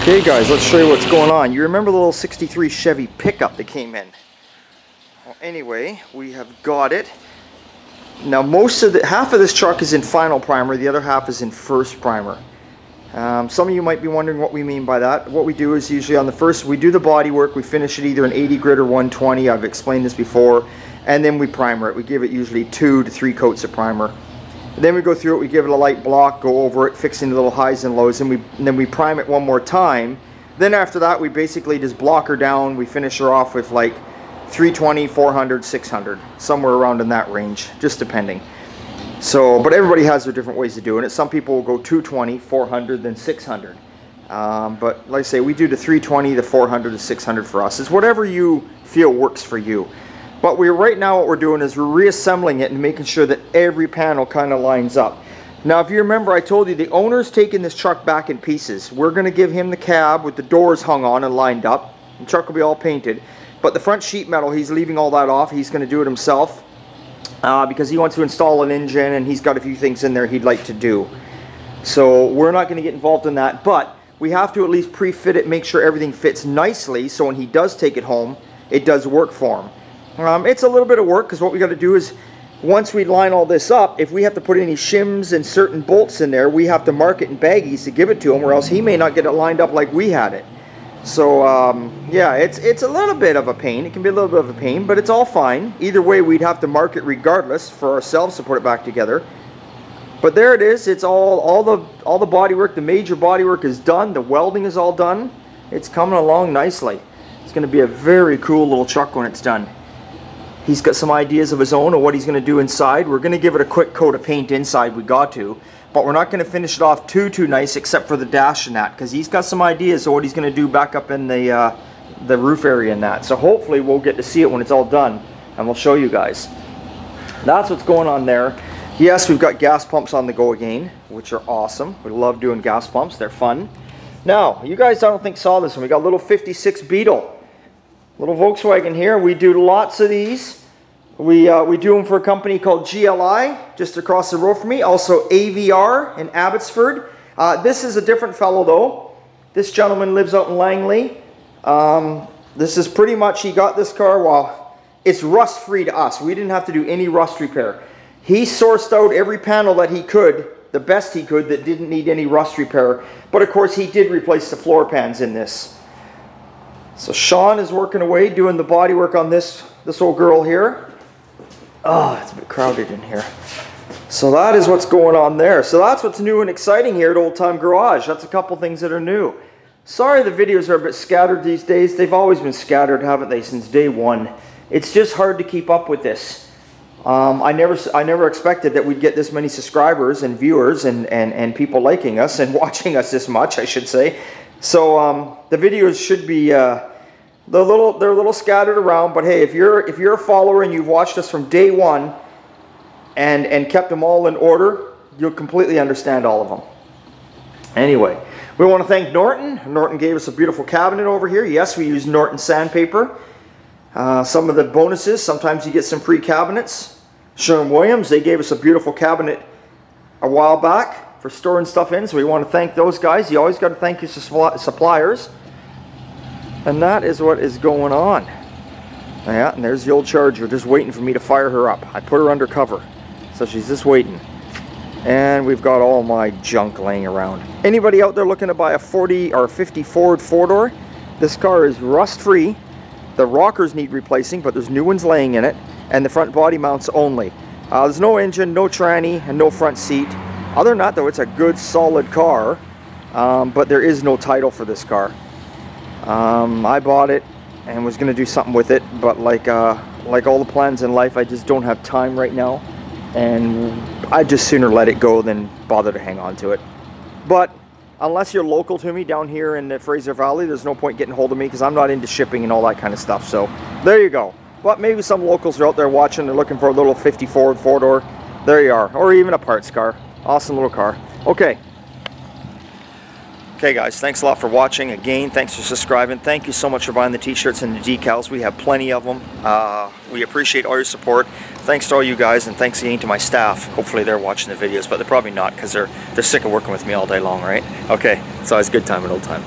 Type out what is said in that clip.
Okay guys, let's show you what's going on. You remember the little 63 Chevy pickup that came in? Well, anyway, we have got it. Now half of this truck is in final primer, the other half is in first primer. Some of you might be wondering what we mean by that. What we do is usually on the first, we do the body work, we finish it either in 80 grit or 120, I've explained this before, and then we primer it. We give it usually 2 to 3 coats of primer. And then we go through it, we give it a light block, go over it, fixing the little highs and lows, and then we prime it one more time. Then after that, we basically just block her down. We finish her off with like 320, 400, 600, somewhere around in that range, just depending. So, but everybody has their different ways of doing it. Some people will go 220, 400, then 600. But like I say, we do the 320, the 400, the 600 for us. It's whatever you feel works for you. But right now what we're doing is we're reassembling it and making sure that every panel kind of lines up. Now if you remember, I told you the owner's taking this truck back in pieces. We're going to give him the cab with the doors hung on and lined up. The truck will be all painted. But the front sheet metal, he's leaving all that off. He's going to do it himself because he wants to install an engine and he's got a few things in there he'd like to do. So we're not going to get involved in that, but we have to at least pre-fit it, make sure everything fits nicely so when he does take it home, it does work for him. It's a little bit of work because what we got to do is once we line all this up, if we have to put any shims and certain bolts in there, we have to mark it in baggies to give it to him, or else he may not get it lined up like we had it. So yeah, it's a little bit of a pain. It can be a little bit of a pain, but it's all fine. Either way, we'd have to mark it regardless for ourselves to put it back together. But there it is. It's all the body work, the major body work is done. The welding is all done. It's coming along nicely. It's going to be a very cool little truck when it's done. He's got some ideas of his own of what he's going to do inside. We're going to give it a quick coat of paint inside, we got to. But we're not going to finish it off too nice except for the dash and that. Because he's got some ideas of what he's going to do back up in the roof area and that. So hopefully we'll get to see it when it's all done. And we'll show you guys. That's what's going on there. Yes, we've got gas pumps on the go again, which are awesome. We love doing gas pumps. They're fun. Now, you guys I don't think saw this one. We got a little 56 Beetle. Little Volkswagen here. We do lots of these. We do them for a company called GLI, just across the road from me. Also AVR in Abbotsford. This is a different fellow though. This gentleman lives out in Langley. This is pretty much, he got this car, well, it's rust free to us. We didn't have to do any rust repair. He sourced out every panel that he could, the best he could, that didn't need any rust repair. But of course he did replace the floor pans in this. So Sean is working away doing the body work on this old girl here. Oh, it's a bit crowded in here. So that is what's going on there. So that's what's new and exciting here at Old Time Garage. That's a couple things that are new. Sorry the videos are a bit scattered these days. They've always been scattered, haven't they, since day one. It's just hard to keep up with this. I never expected that we'd get this many subscribers and viewers and people liking us and watching us this much, I should say. So the videos should be they're a little scattered around, but hey, if you're a follower and you've watched us from day one and kept them all in order, you'll completely understand all of them. Anyway, we want to thank Norton. Norton gave us a beautiful cabinet over here. Yes, we use Norton sandpaper. Some of the bonuses, sometimes you get some free cabinets. Sherwin-Williams, they gave us a beautiful cabinet a while back for storing stuff in, so we want to thank those guys. You always got to thank your suppliers. And that is what is going on. Yeah, and there's the old Charger just waiting for me to fire her up. I put her under cover, so she's just waiting. And we've got all my junk laying around. Anybody out there looking to buy a 40 or 50 Ford four-door? This car is rust-free. The rockers need replacing, but there's new ones laying in it. And the front body mounts only. There's no engine, no tranny, and no front seat. Other than that though, it's a good solid car, but there is no title for this car. I bought it and was going to do something with it, but like all the plans in life, I just don't have time right now, and I'd just sooner let it go than bother to hang on to it. But unless you're local to me down here in the Fraser Valley, there's no point getting hold of me because I'm not into shipping and all that kind of stuff. So there you go. But maybe some locals are out there watching, they're looking for a little 50 Ford four-door. There you are, or even a parts car. Awesome little car. Okay. Okay guys, thanks a lot for watching. Again, thanks for subscribing. Thank you so much for buying the t-shirts and the decals. We have plenty of them. We appreciate all your support. Thanks to all you guys, and thanks again to my staff. Hopefully they're watching the videos, but they're probably not because they're sick of working with me all day long, right? Okay, so it's a good time at Old Time.